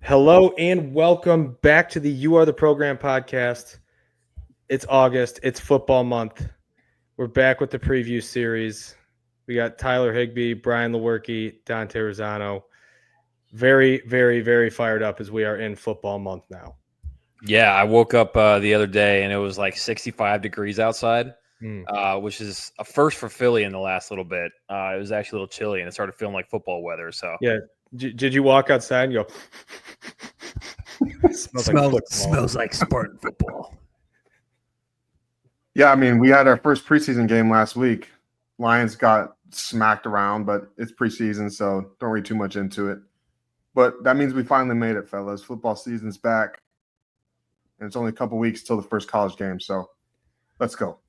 Hello and welcome back to the You Are the Program podcast. It's August. It's football month. We're back with the preview series. We got Tyler Higbee, Brian Lewerke, Dante Rosano. Very, very, very fired up as we are in football month now. Yeah, I woke up the other day and it was like 65 degrees outside, which is a first for Philly in the last little bit. It was actually a little chilly and it started feeling like football weather. So yeah, did you walk outside and go? smells like Spartan football. Yeah, I mean, we had our first preseason game last week. Lions got smacked around, but it's preseason, so don't read too much into it. But that means we finally made it, fellas. Football season's back, and it's only a couple weeks till the first college game, so let's go.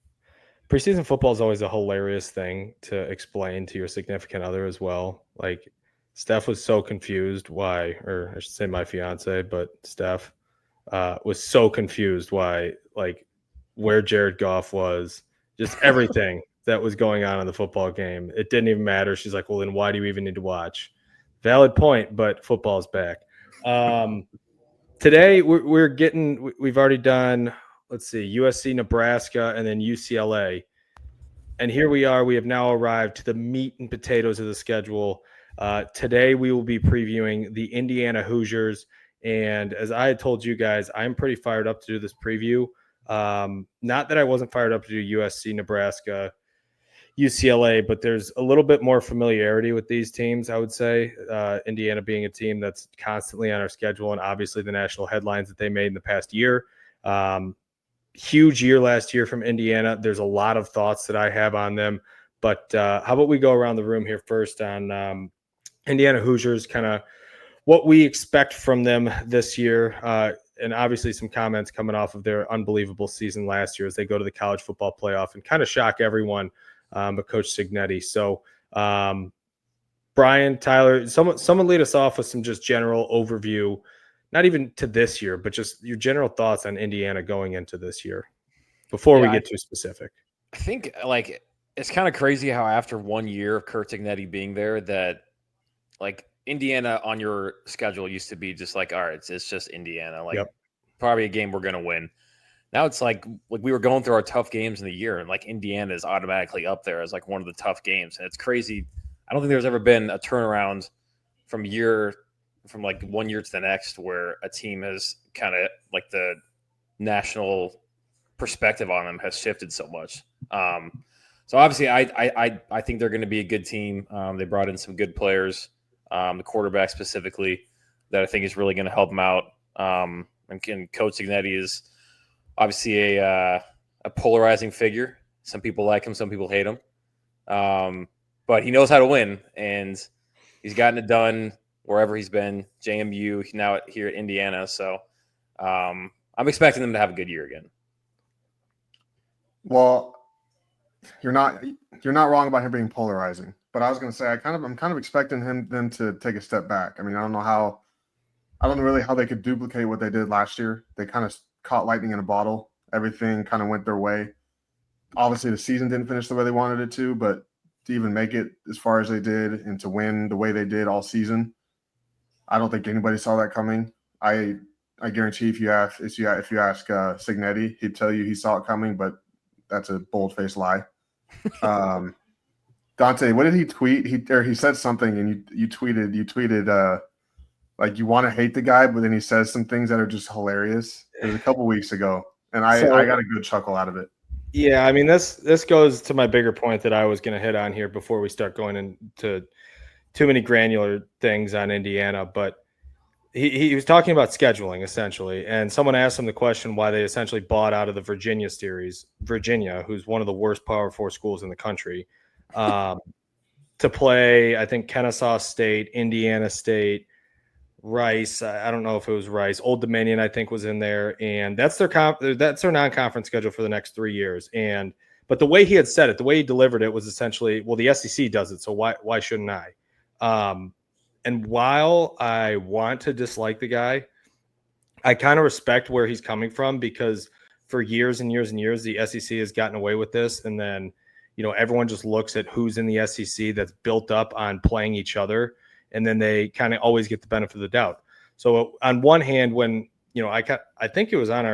Preseason football is always a hilarious thing to explain to your significant other as well. Like, Steph was so confused why, or I should say my fiance, but Steph was so confused why, like, where Jared Goff was, just everything that was going on in the football game. It didn't even matter. She's like, well, then why do you even need to watch? Valid point, but football's back. Today, we've already done, let's see, USC, Nebraska, and then UCLA. And here we are. We have now arrived to the meat and potatoes of the schedule. Today, we will be previewing the Indiana Hoosiers. And as I had told you guys, I'm pretty fired up to do this preview. Not that I wasn't fired up to do USC, Nebraska, UCLA, but there's a little bit more familiarity with these teams, I would say. Indiana being a team that's constantly on our schedule, and obviously the national headlines that they made in the past year. Huge year last year from Indiana. There's a lot of thoughts that I have on them, but how about we go around the room here first on Indiana Hoosiers, kind of what we expect from them this year, and obviously some comments coming off of their unbelievable season last year as they go to the college football playoff and kind of shock everyone, but Coach Cignetti. So, Brian, Tyler, someone lead us off with some just general overview, not even to this year, but just your general thoughts on Indiana going into this year before we get too specific. I think, like, it's kind of crazy how after 1 year of Coach Cignetti being there that, like, Indiana on your schedule used to be just like, all right, it's just Indiana. Like, probably a game we're going to win. Now it's like we were going through our tough games in the year, and, like, Indiana is automatically up there as, like, one of the tough games. And it's crazy. I don't think there's ever been a turnaround from 1 year to the next where a team has kind of, like, the national perspective on them has shifted so much. So obviously I think they're going to be a good team. They brought in some good players, the quarterback specifically, that I think is really going to help them out. And Coach Cignetti is obviously a polarizing figure. Some people like him, some people hate him. But he knows how to win, and he's gotten it done wherever he's been, JMU, now here at Indiana. So I'm expecting them to have a good year again. Well, you're not wrong about him being polarizing, but I was going to say I'm kind of expecting them to take a step back. I mean, I don't know really how they could duplicate what they did last year. They kind of caught lightning in a bottle. Everything kind of went their way. Obviously, the season didn't finish the way they wanted it to, but to even make it as far as they did and to win the way they did all season, I don't think anybody saw that coming. I guarantee if you ask Cignetti, he'd tell you he saw it coming, but that's a bold-faced lie. Dante, what did he tweet? He said something, and you tweeted like you want to hate the guy, but then he says some things that are just hilarious. It was a couple weeks ago, and I got a good chuckle out of it. Yeah, I mean, this goes to my bigger point that I was going to hit on here before we start going into too many granular things on Indiana, but he was talking about scheduling essentially, and someone asked him the question why they essentially bought out of the Virginia series, Virginia, who's one of the worst Power 4 schools in the country, to play, I think, Kennesaw State, Indiana State, Rice. I don't know if it was Rice. Old Dominion, I think, was in there, and that's their non-conference schedule for the next 3 years. But the way he had said it, the way he delivered it was essentially, well, the SEC does it, so why shouldn't I? And while I want to dislike the guy, I kind of respect where he's coming from, because for years and years and years, the SEC has gotten away with this, and then everyone just looks at who's in the SEC that's built up on playing each other, and then they kind of always get the benefit of the doubt. So on one hand, when I think it was on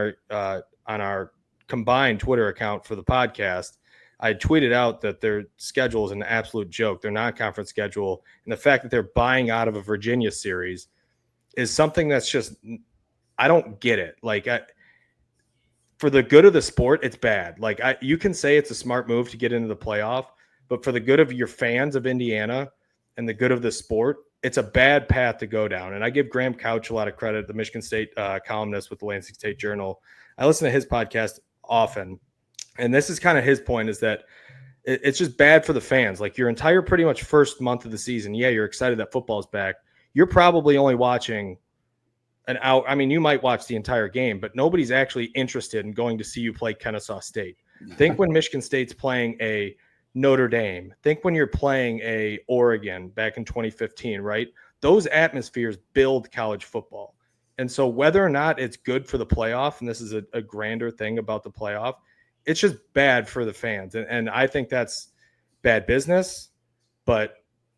our combined Twitter account for the podcast, I tweeted out that their schedule is an absolute joke. Their non-conference schedule, and the fact that they're buying out of a Virginia series is something that's just, I don't get it. Like, for the good of the sport, it's bad. Like, you can say it's a smart move to get into the playoff, but for the good of your fans of Indiana and the good of the sport, it's a bad path to go down. And I give Graham Couch a lot of credit, the Michigan State columnist with the Lansing State Journal. I listen to his podcast often, and this is kind of his point, is that it's just bad for the fans. Like, your entire pretty much first month of the season, yeah, you're excited that football's back. You're probably only watching an hour. I mean, you might watch the entire game, but nobody's actually interested in going to see you play Kennesaw State. Think when Michigan State's playing a Notre Dame. Think when you're playing a Oregon back in 2015, right? Those atmospheres build college football. And so whether or not it's good for the playoff, and this is a grander thing about the playoff, it's just bad for the fans. And I think that's bad business, but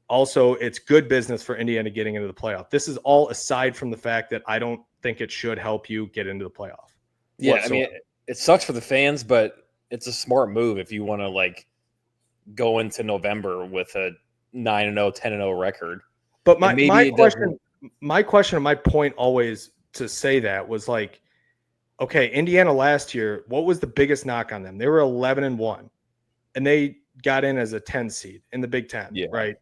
also it's good business for Indiana getting into the playoff. This is all aside from the fact that I don't think it should help you get into the playoff. Yeah, whatsoever. I mean, it sucks for the fans, but it's a smart move if you want to, like, go into November with a 9-0, 10-0 record. But my question and my point always to say that was, like, okay, Indiana last year, what was the biggest knock on them? They were 11-1, and they got in as a 10 seed in the Big Ten, right?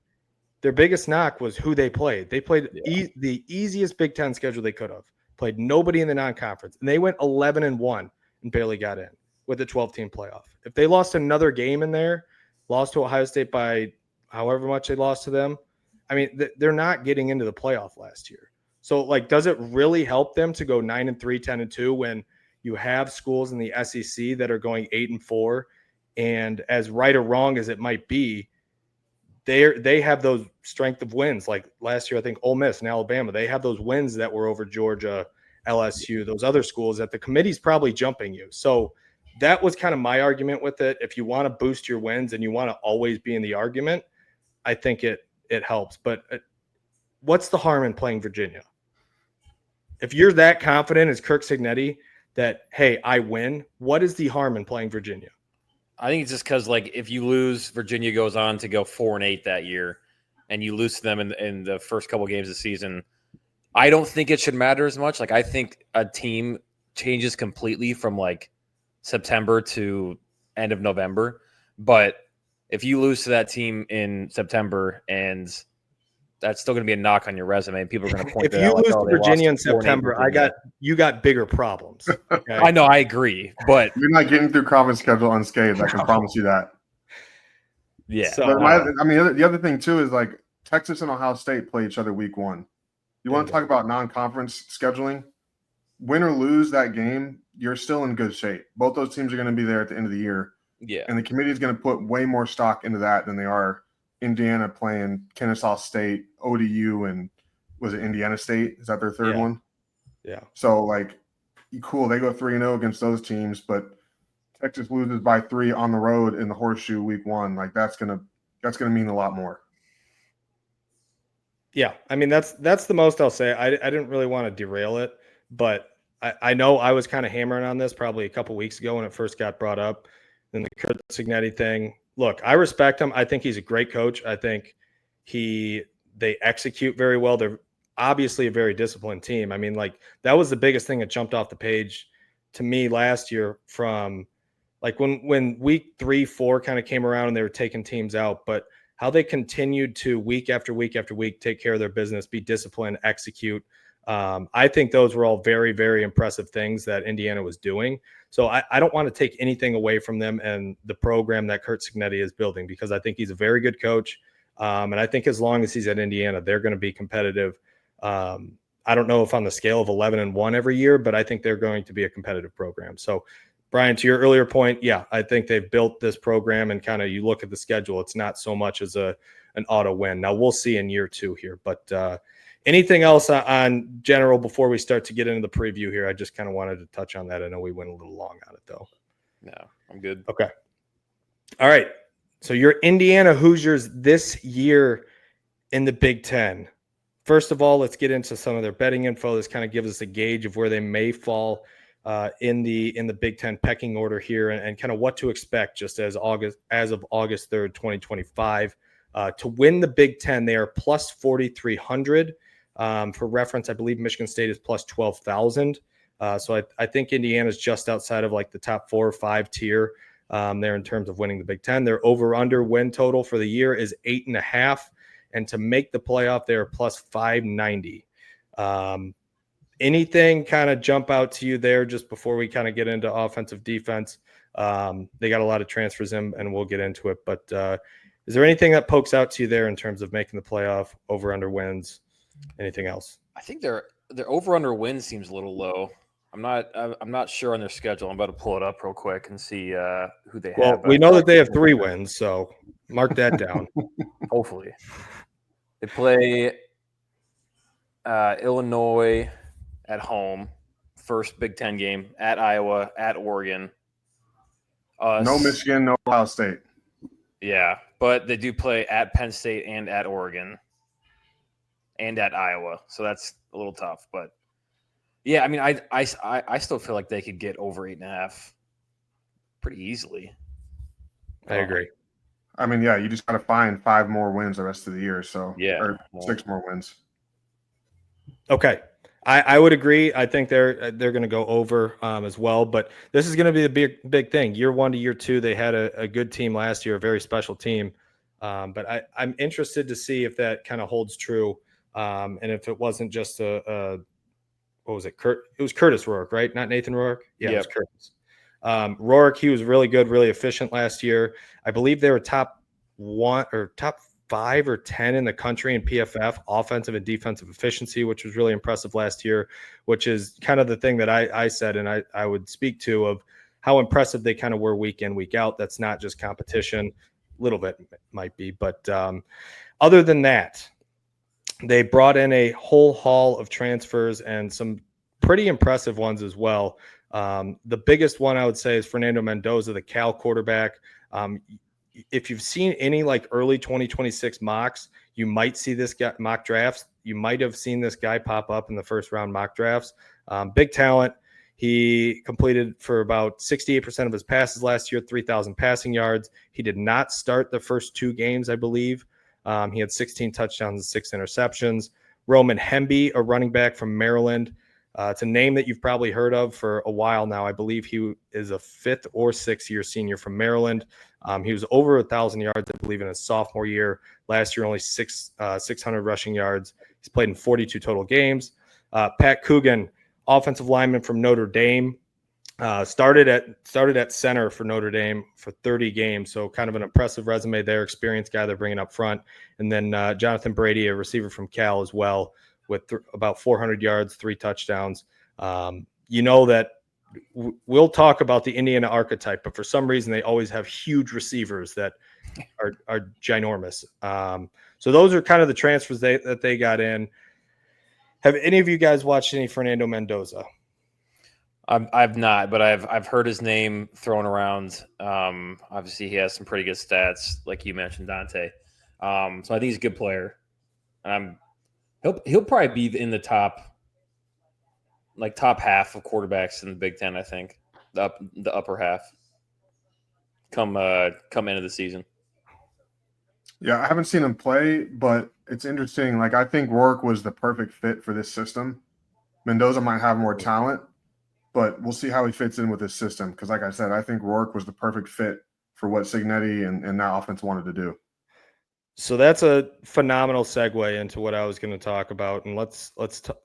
Their biggest knock was who they played. They played the easiest Big Ten schedule they could have. Played nobody in the non-conference, and they went 11-1 and barely got in with the 12-team playoff. If they lost another game in there, lost to Ohio State by however much they lost to them, I mean, they're not getting into the playoff last year. So, like, does it really help them to go 9-3, 10-2 when you have schools in the SEC that are going 8-4? And as right or wrong as it might be, they have those strength of wins. Like last year, I think Ole Miss and Alabama, they have those wins that were over Georgia, LSU, those other schools that the committee's probably jumping you. So that was kind of my argument with it. If you want to boost your wins and you want to always be in the argument, I think it helps. But what's the harm in playing Virginia? If you're that confident as Kirk Cignetti that, hey, I win, what is the harm in playing Virginia? I think it's just because, like, if you lose, Virginia goes on to go 4-8 that year, and you lose to them in the first couple games of the season. I don't think it should matter as much. Like, I think a team changes completely from, like, September to end of November. But if you lose to that team in September, and that's still going to be a knock on your resume, and people are going to point that out. If you lose to Virginia in September, you got bigger problems. Okay? I know, I agree, but you're not getting through conference schedule unscathed. I can promise you that. Yeah. So, the other thing too is, like, Texas and Ohio State play each other week 1. You want to talk about non-conference scheduling? Win or lose that game, you're still in good shape. Both those teams are going to be there at the end of the year. Yeah. And the committee is going to put way more stock into that than they are Indiana playing Kennesaw State, ODU, and was it Indiana State? Is that their third one? Yeah. So, like, cool, they go 3-0 against those teams, but Texas loses by 3 on the road in the Horseshoe week 1. Like, that's gonna mean a lot more. Yeah, I mean, that's the most I'll say. I didn't really want to derail it, but I know I was kind of hammering on this probably a couple weeks ago when it first got brought up. Then the Kurt Cignetti thing. Look, I respect him. I think he's a great coach. I think they execute very well. They're obviously a very disciplined team. I mean, like, that was the biggest thing that jumped off the page to me last year from, like, when week 3, 4 kind of came around and they were taking teams out, but how they continued to week after week after week take care of their business, be disciplined, execute. I think those were all very, very impressive things that Indiana was doing. So I don't want to take anything away from them and the program that Kurt Cignetti is building, because I think he's a very good coach. And I think as long as he's at Indiana, they're going to be competitive. I don't know if on the scale of 11-1 every year, but I think they're going to be a competitive program. So, Brian, to your earlier point, yeah, I think they've built this program, and kind of you look at the schedule, it's not so much as an auto win. Now we'll see in year 2 here, but anything else on general before we start to get into the preview here? I just kind of wanted to touch on that. I know we went a little long on it though. No, I'm good. Okay. All right. So your Indiana Hoosiers this year in the Big Ten, first of all, let's get into some of their betting info. This kind of gives us a gauge of where they may fall in the Big Ten pecking order here, and kind of what to expect just as of August 3rd, 2025. To win the Big Ten, they are plus 4,300. For reference, I believe Michigan State is plus 12,000. So I think Indiana's just outside of like the top 4 or 5 tier there in terms of winning the Big Ten. Their over-under win total for the year is 8.5. And to make the playoff, they're plus 590. Anything kind of jump out to you there just before we kind of get into offensive defense? They got a lot of transfers in, and we'll get into it. But is there anything that pokes out to you there in terms of making the playoff, over-under wins, anything else? I think their over-under win seems a little low. I'm not sure on their schedule. I'm about to pull it up real quick and see who they have. Well, we know that they have 3 wins, so mark that down. Hopefully. They play Illinois at home, first Big Ten game, at Iowa, at Oregon. No Michigan, no Ohio State. Yeah, but they do play at Penn State and at Oregon and at Iowa, so that's a little tough. But yeah, I mean, I still feel like they could get over 8.5 pretty easily. I agree. I mean, yeah, you just got to find 5 more wins the rest of the year. So yeah, or 6 more wins. Okay. I would agree. I think they're going to go over as well, but this is going to be a big thing. Year 1 to year 2, they had a good team last year, a very special team. But I'm interested to see if that kind of holds true, and if it wasn't just what was it? It was Curtis Rourke, right? Not Nathan Rourke. Yeah, It was Curtis. Rourke, he was really good, really efficient last year. I believe they were top 5 or 10 in the country in PFF, offensive and defensive efficiency, which was really impressive last year, which is kind of the thing that I said, and I would speak to, of how impressive they kind of were week in, week out. That's not just competition. A little bit might be, but other than that, they brought in a whole haul of transfers and some pretty impressive ones as well. The biggest one I would say is Fernando Mendoza, the Cal quarterback. If you've seen any like early 2026 mocks, you might see this guy mock drafts. You might have seen this guy pop up in the first round mock drafts. Big talent. He completed for about 68% of his passes last year, 3,000 passing yards. He did not start the first 2 games, I believe. He had 16 touchdowns and 6 interceptions. Roman Hemby, a running back from Maryland. It's a name that you've probably heard of for a while now. I believe he is a 5th or 6th year senior from Maryland. He was over 1,000 yards, I believe, in his sophomore year. Last year, only 600 rushing yards. He's played in 42 total games. Pat Coogan, offensive lineman from Notre Dame, started at center for Notre Dame for 30 games. So kind of an impressive resume there. Experienced guy they're bringing up front. And then Jonathan Brady, a receiver from Cal as well, with about 400 yards, 3 touchdowns. You know that we'll talk about the Indiana archetype, but for some reason they always have huge receivers that are ginormous. So those are kind of the transfers that they got in. Have any of you guys watched any Fernando Mendoza? I've not, but I've heard his name thrown around. Obviously, he has some pretty good stats, like you mentioned, Dante. So I think he's a good player. He'll probably be in the top half of quarterbacks in the Big Ten. I think the upper half come into the season. Yeah, I haven't seen him play, but it's interesting. Like, I think Rourke was the perfect fit for this system. Mendoza might have more talent, but we'll see how he fits in with this system. Because, like I said, I think Rourke was the perfect fit for what Cignetti and that offense wanted to do. So that's a phenomenal segue into what I was going to talk about, and let's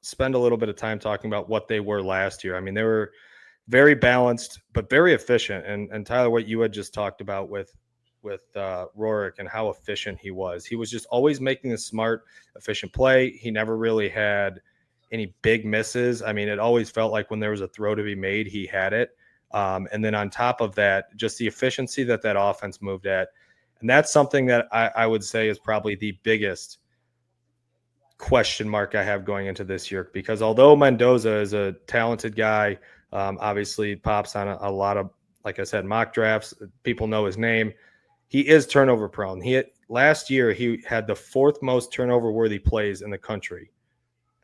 spend a little bit of time talking about what they were last year. I mean, they were very balanced, but very efficient. And Tyler, what you had just talked about with Rourke and how efficient he was just always making a smart, efficient play. He never really had any big misses. I mean, it always felt like when there was a throw to be made, he had it. And then on top of that, just the efficiency that offense moved at. And that's something that I would say is probably the biggest question mark I have going into this year, because although Mendoza is a talented guy, obviously pops on a lot of, like I said, mock drafts, people know his name. He is turnover prone. last year he had the 4th most turnover-worthy plays in the country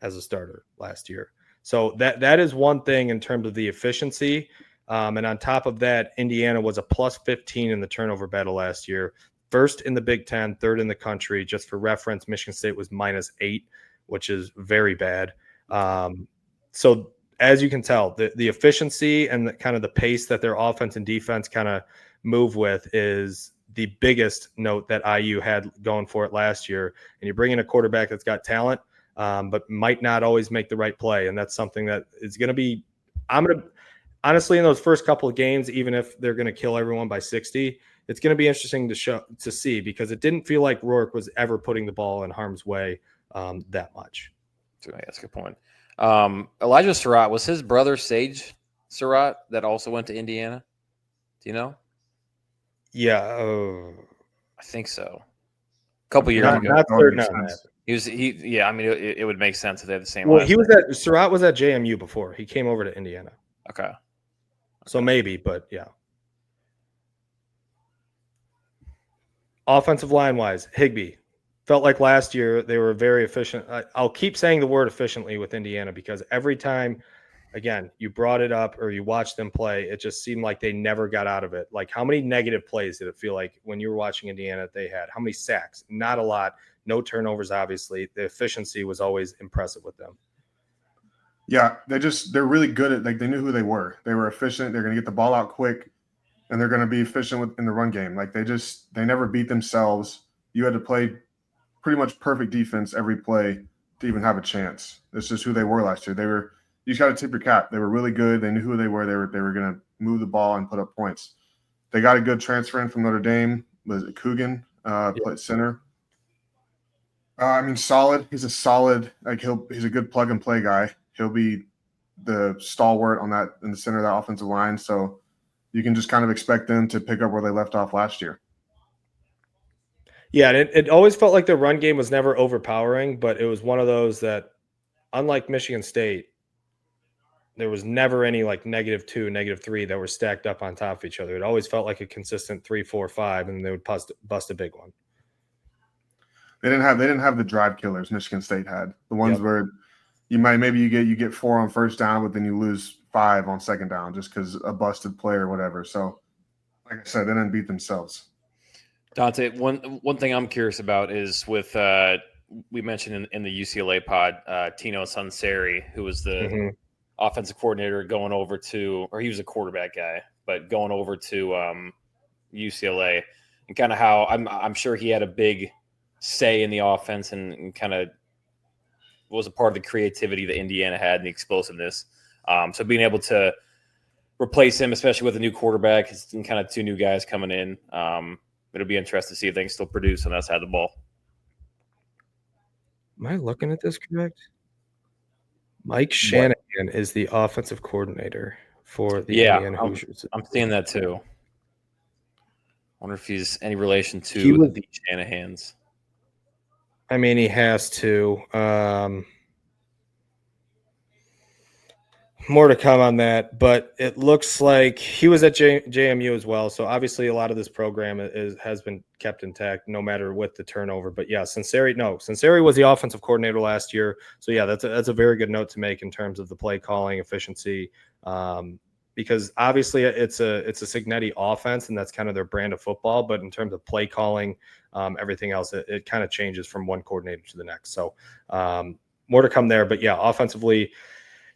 as a starter last year. So that is one thing in terms of the efficiency. And on top of that, Indiana was a plus 15 in the turnover battle last year. 1st in the Big Ten, 3rd in the country. Just for reference, Michigan State was -8, which is very bad. So as you can tell, the efficiency and kind of the pace that their offense and defense kind of move with is the biggest note that IU had going for it last year. And you bring in a quarterback that's got talent, but might not always make the right play. And that's something that is going to be – honestly, in those first couple of games, even if they're going to kill everyone by 60, it's going to be interesting to see, because it didn't feel like Rourke was ever putting the ball in harm's way that much. That's a good point. Elijah Surratt, was his brother Sage Surratt that also went to Indiana? Do you know? Yeah, I think so. A couple years ago. Not certain on that. Yeah, I mean, it would make sense if they had the same. Well, Surratt was at JMU before he came over to Indiana. Okay. So maybe, but yeah. Offensive line wise, Higbee. Felt like last year they were very efficient. I'll keep saying the word efficiently with Indiana, because every time, again, you brought it up or you watched them play, it just seemed like they never got out of it. Like, how many negative plays did it feel like when you were watching Indiana they had? How many sacks? Not a lot. No turnovers, obviously. The efficiency was always impressive with them. Yeah, they're really good at, like, they knew who they were. They were efficient. They're going to get the ball out quick, and they're going to be efficient in the run game. Like, they never beat themselves. You had to play pretty much perfect defense every play to even have a chance. This is who they were last year. You just got to tip your cap. They were really good. They knew who they were. They were going to move the ball and put up points. They got a good transfer in from Notre Dame. Was it Coogan? Played center. I mean, solid. He's a solid. Like, he's a good plug and play guy. He'll be the stalwart in the center of that offensive line. So you can just kind of expect them to pick up where they left off last year. Yeah, and it always felt like the run game was never overpowering, but it was one of those that, unlike Michigan State, there was never any like -2, -3 that were stacked up on top of each other. It always felt like a consistent 3, 4, 5, and they would bust a big one. They didn't have the drive killers Michigan State had. The ones where you get 4 on first down, but then you lose 5 on second down just because a busted play or whatever. So, like I said, they didn't beat themselves. Dante, one thing I'm curious about is with we mentioned in the UCLA pod, Tino Sunseri, who was the offensive coordinator going over to, or he was a quarterback guy, but going over to UCLA, and kind of how I'm sure he had a big say in the offense and kind of was a part of the creativity that Indiana had and the explosiveness. So being able to replace him, especially with a new quarterback and kind of 2 new guys coming in, it'll be interesting to see if they can still produce on that side of the ball. Am I looking at this correct? Mike Shanahan is the offensive coordinator for the Indiana Hoosiers. I'm seeing that too. I wonder if he's any relation to the Shanahans. I mean, he has to. More to come on that, but it looks like he was at JMU as well. So obviously a lot of this program has been kept intact no matter what the turnover. But yeah, Sunseri was the offensive coordinator last year. So yeah, that's a very good note to make in terms of the play calling efficiency, because obviously it's a Cignetti offense and that's kind of their brand of football. But in terms of play calling, everything else, it kind of changes from one coordinator to the next. So more to come there. But yeah, offensively,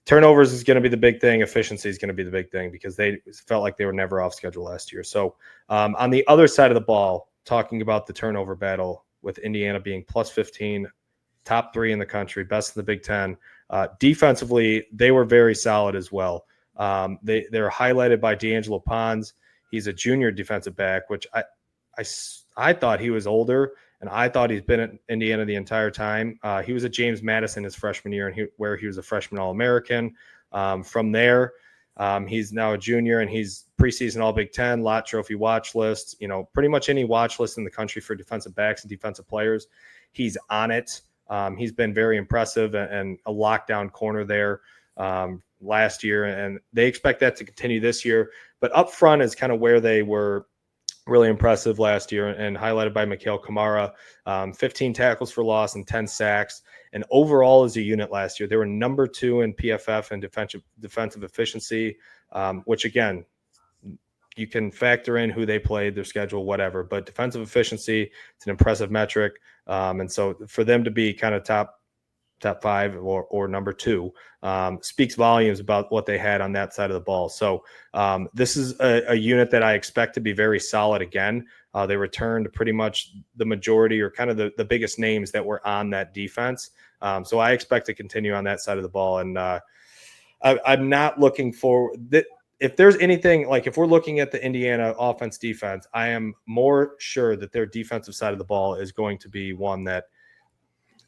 turnovers is going to be the big thing. Efficiency is going to be the big thing because they felt like they were never off schedule last year. So on the other side of the ball, talking about the turnover battle with Indiana being plus 15, top 3 in the country, best in the Big Ten. Defensively, they were very solid as well. They're highlighted by D'Angelo Pons. He's a junior defensive back, which I thought he was older. And I thought he's been at Indiana the entire time. He was at James Madison his freshman year, where he was a freshman All-American. From there, he's now a junior, and he's preseason All-Big Ten, Lott Trophy watch list. Pretty much any watch list in the country for defensive backs and defensive players, he's on it. He's been very impressive and a lockdown corner there last year, and they expect that to continue this year. But up front is kind of where they were really impressive last year and highlighted by Mikhail Kamara, 15 tackles for loss and 10 sacks. And overall as a unit last year, they were number 2 in PFF and defensive efficiency, which again, you can factor in who they played, their schedule, whatever, but defensive efficiency, it's an impressive metric. And so for them to be kind of top 5 or number 2 speaks volumes about what they had on that side of the ball. So this is a unit that I expect to be very solid again. They returned pretty much the majority or kind of the biggest names that were on that defense. So I expect to continue on that side of the ball. And I'm not looking for that. If there's anything, like if we're looking at the Indiana offense defense, I am more sure that their defensive side of the ball is going to be one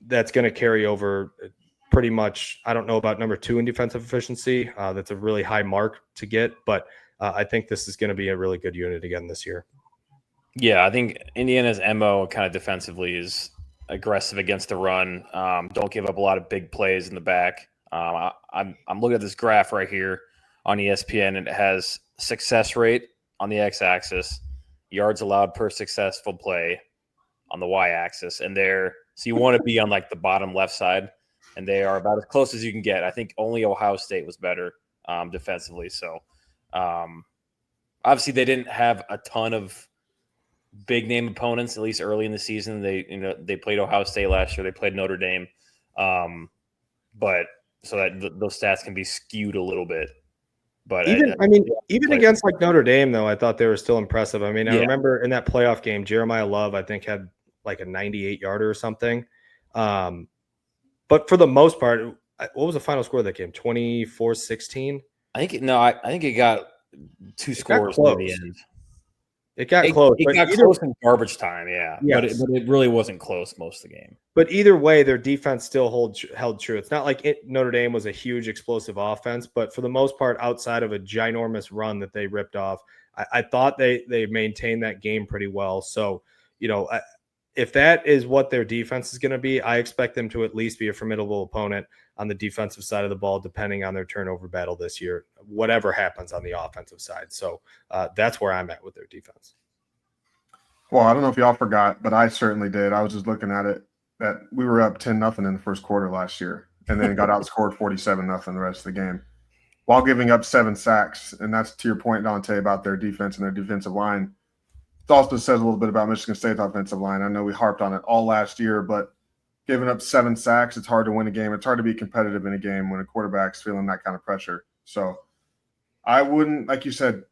that's going to carry over pretty much. I don't know about number 2 in defensive efficiency. That's a really high mark to get, but I think this is going to be a really good unit again this year. Yeah, I think Indiana's MO kind of defensively is aggressive against the run. Don't give up a lot of big plays in the back. I'm looking at this graph right here on ESPN, and it has success rate on the x-axis, yards allowed per successful play on the y-axis, and so you want to be on like the bottom left side, and they are about as close as you can get. I think only Ohio State was better defensively. So obviously they didn't have a ton of big name opponents, at least early in the season. They played Ohio State last year. They played Notre Dame, but so that those stats can be skewed a little bit. But even against like Notre Dame, though, I thought they were still impressive. I mean, I remember in that playoff game, Jeremiah Love, I think, had like a 98-yarder or something. But for the most part, what was the final score of that game? 24-16? I think it got 2 scores near the end. It got close. It got close in garbage time, yeah. Yes. But it really wasn't close most of the game. But either way, their defense still held true. It's not like Notre Dame was a huge explosive offense, but for the most part, outside of a ginormous run that they ripped off, I thought they maintained that game pretty well. So, if that is what their defense is going to be, I expect them to at least be a formidable opponent on the defensive side of the ball, depending on their turnover battle this year, whatever happens on the offensive side. So that's where I'm at with their defense. Well, I don't know if y'all forgot, but I certainly did. I was just looking at it that we were up 10-0 in the first quarter last year, and then got outscored 47-0 the rest of the game while giving up 7 sacks. And that's to your point, Dante, about their defense and their defensive line. It also says a little bit about Michigan State's offensive line. I know we harped on it all last year, but giving up 7 sacks, it's hard to win a game. It's hard to be competitive in a game when a quarterback's feeling that kind of pressure. So I wouldn't, like you said,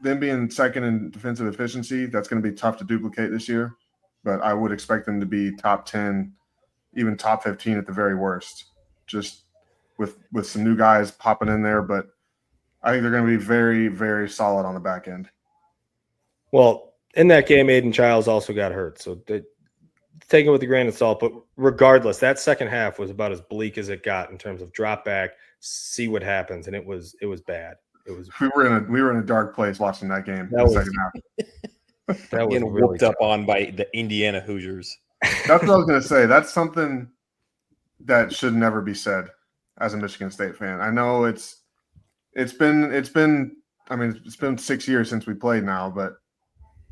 them being second in defensive efficiency, that's going to be tough to duplicate this year. But I would expect them to be top 10, even top 15 at the very worst, just with some new guys popping in there. But I think they're going to be very, very solid on the back end. Well, in that game, Aiden Childs also got hurt. So take it with a grain of salt. But regardless, that second half was about as bleak as it got in terms of drop back, see what happens. And it was bad. We were in a dark place watching that game. That was, second half. That was getting really whooped up on by the Indiana Hoosiers. That's what I was going to say. That's something that should never be said as a Michigan State fan. I know it's been 6 years since we played now, but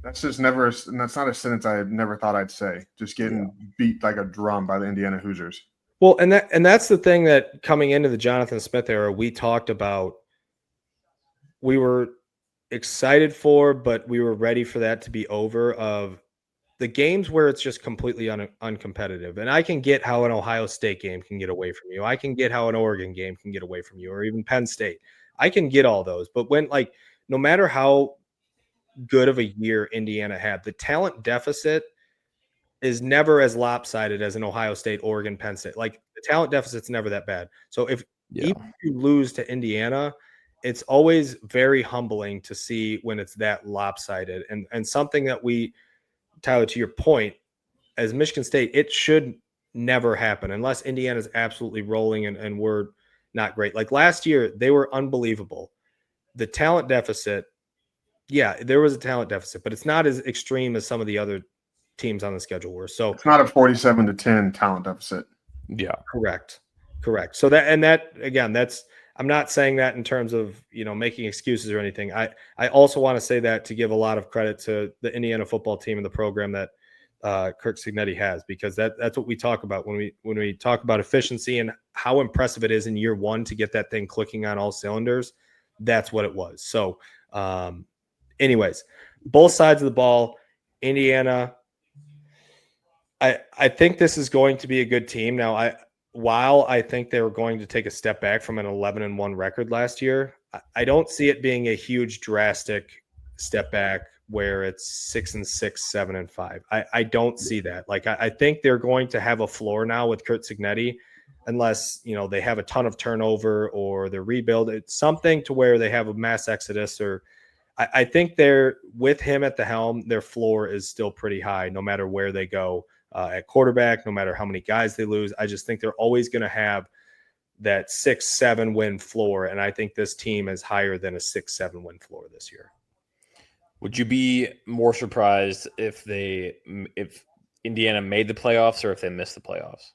that's just never. And that's not a sentence I never thought I'd say. Just getting beat like a drum by the Indiana Hoosiers. Well, and that's the thing that coming into the Jonathan Smith era, we talked about. We were excited for, but we were ready for that to be over, of the games where it's just completely uncompetitive. And I can get how an Ohio State game can get away from you. I can get how an Oregon game can get away from you, or even Penn State. I can get all those. But when, like, no matter how good of a year Indiana had, the talent deficit is never as lopsided as an Ohio State, Oregon, Penn State. Like, the talent deficit's never that bad. So if even if you lose to Indiana, it's always very humbling to see when it's that lopsided, and something that we, Tyler, to your point, as Michigan State, it should never happen unless Indiana's absolutely rolling and we're not great. Like last year, they were unbelievable. The talent deficit, there was a talent deficit, but it's not as extreme as some of the other teams on the schedule were. So it's not a 47-10 talent deficit. Yeah, correct. So that again, that's, I'm not saying that in terms of, making excuses or anything. I also want to say that to give a lot of credit to the Indiana football team and the program that Kirk Cignetti has, because that's what we talk about when we talk about efficiency and how impressive it is in year one to get that thing clicking on all cylinders. That's what it was. So, anyways, both sides of the ball, Indiana. I think this is going to be a good team. Now, while I think they were going to take a step back from an 11-1 record last year, I don't see it being a huge drastic step back where it's 6-6, 7-5. I don't see that. Like, I think they're going to have a floor now with Kurt Cignetti, unless, they have a ton of turnover or they're rebuild. It's something to where they have a mass exodus, or I think they're, with him at the helm, their floor is still pretty high, no matter where they go. At quarterback, no matter how many guys they lose. I just think they're always going to have that 6-7 win floor, and I think this team is higher than a 6-7 win floor this year. Would you be more surprised if Indiana made the playoffs or if they missed the playoffs?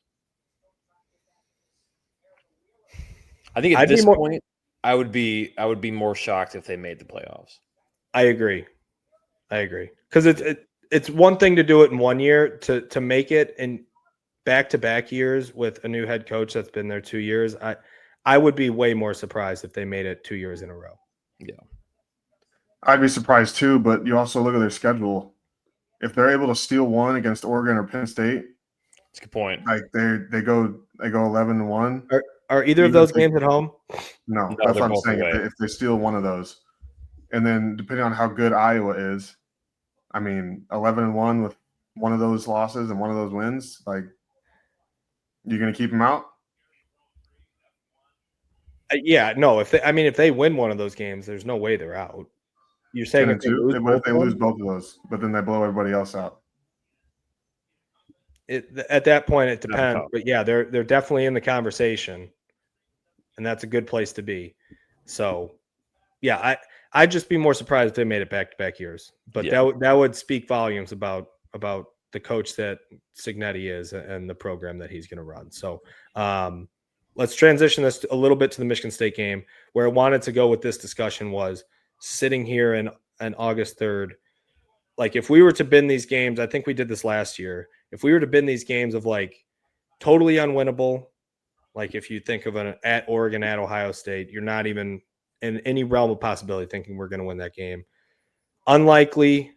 I think at this point, I would be more shocked if they made the playoffs. I agree, because it's one thing to do it in 1 year, to make it in back-to-back years with a new head coach that's been there 2 years. I would be way more surprised if they made it 2 years in a row. Yeah. I'd be surprised too, but you also look at their schedule. If they're able to steal one against Oregon or Penn State, that's a good point. Like they go 11-1. Are either of those games at home? No, that's what I'm saying. If they steal one of those, and then depending on how good Iowa is, I mean, 11-1 with one of those losses and one of those wins, like, you're going to keep them out? Yeah, no. If they win one of those games, there's no way they're out. You're saying if they lose both of those, but then they blow everybody else out. At that point, it depends. But yeah, they're definitely in the conversation, and that's a good place to be. So, yeah, I'd just be more surprised if they made it back-to-back years. But that would speak volumes about the coach that Cignetti is and the program that he's going to run. So let's transition this a little bit to the Michigan State game. Where I wanted to go with this discussion was sitting here on August 3rd. Like, if we were to bin these games, I think we did this last year. If we were to bin these games of like totally unwinnable, like if you think of an at Oregon, at Ohio State, you're not even in any realm of possibility thinking we're going to win that game. Unlikely,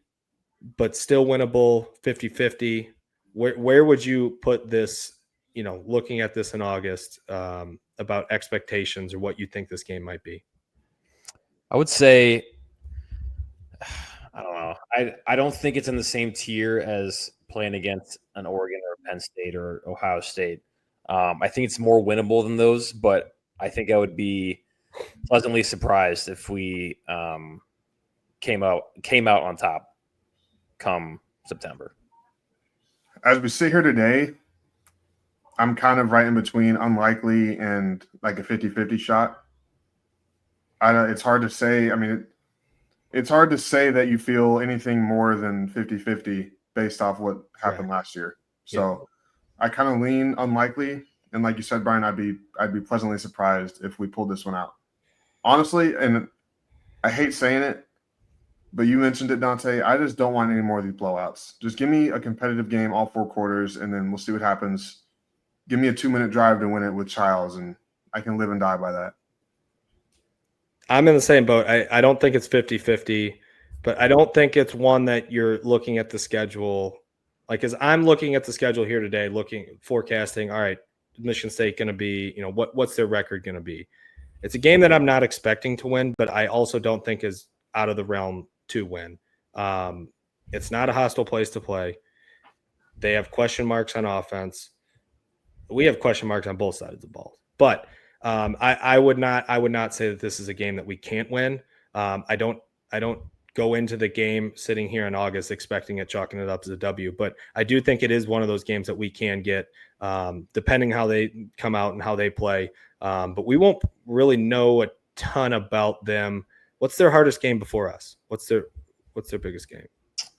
but still winnable, 50-50. Where would you put this, looking at this in August, about expectations or what you think this game might be? I would say, I don't know. I don't think it's in the same tier as playing against an Oregon or Penn State or Ohio State. I think it's more winnable than those, but I think I would be pleasantly surprised if we came out on top come September. As we sit here today, I'm kind of right in between unlikely and like a 50-50 shot. It's hard to say. I mean, it's hard to say that you feel anything more than 50-50 based off what happened last year. So I kind of lean unlikely. And like you said, Brian, I'd be pleasantly surprised if we pulled this one out. Honestly, and I hate saying it, but you mentioned it, Dante. I just don't want any more of these blowouts. Just give me a competitive game all 4 quarters, and then we'll see what happens. Give me a 2-minute drive to win it with Childs, and I can live and die by that. I'm in the same boat. I don't think it's 50-50, but I don't think it's one that you're looking at the schedule. Like, as I'm looking at the schedule here today, forecasting, all right, Michigan State going to be, what's their record going to be? It's a game that I'm not expecting to win, but I also don't think is out of the realm to win. It's not a hostile place to play. They have question marks on offense. We have question marks on both sides of the ball. But I would not say that this is a game that we can't win. I don't go into the game sitting here in August expecting it, chalking it up as a W. But I do think it is one of those games that we can get, depending how they come out and how they play. But we won't really know a ton about them. What's their hardest game before us? What's their biggest game?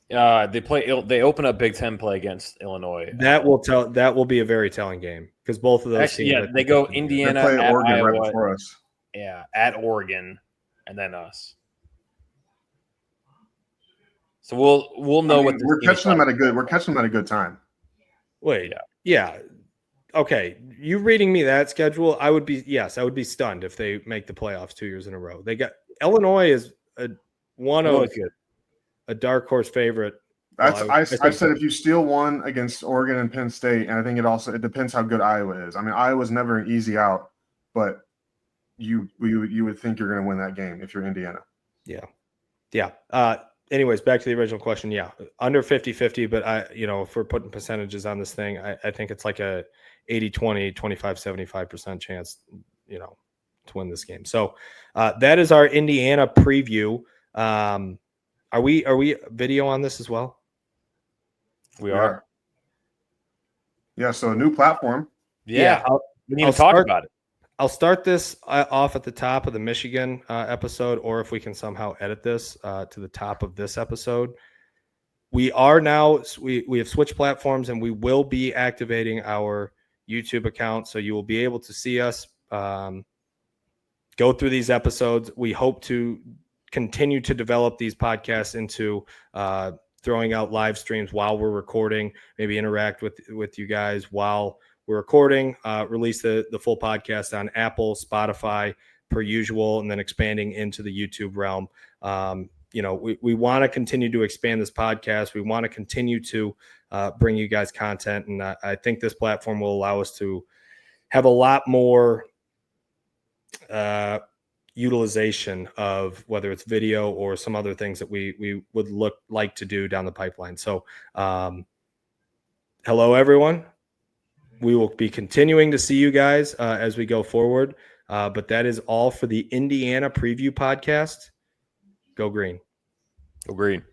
They open up Big Ten play against Illinois. That will be a very telling game because both of those teams. Yeah, they go Indiana, they play at Oregon Iowa, right before us. at Oregon, and then us. So we'll know what we're catching them at a good time. Wait, yeah. Okay, you reading me that schedule, I would be stunned if they make the playoffs 2 years in a row. They got Illinois is a dark horse favorite. I said if you steal one against Oregon and Penn State, and I think it depends how good Iowa is. I mean, Iowa's never an easy out, but you would think you're going to win that game if you're Indiana. Yeah. Anyways, back to the original question. Yeah, under 50-50, but if we're putting percentages on this thing, I think it's like a 80-20, 25-75% chance, to win this game. So that is our Indiana preview. Are we video on this as well? We are. Yeah, so a new platform. Yeah. We need to talk about it. I'll start this off at the top of the Michigan episode, or if we can somehow edit this to the top of this episode. We have switched platforms, and we will be activating our YouTube account, so you will be able to see us go through these episodes. We hope to continue to develop these podcasts into throwing out live streams while we're recording, maybe interact with you guys while we're recording, release the full podcast on Apple, Spotify per usual, and then expanding into the YouTube realm. We want to continue to expand this podcast. We want to continue to bring you guys content. And I think this platform will allow us to have a lot more utilization of whether it's video or some other things that we would like to do down the pipeline. So hello, everyone. We will be continuing to see you guys as we go forward. But that is all for the Indiana Preview Podcast. Go Green. Go Green.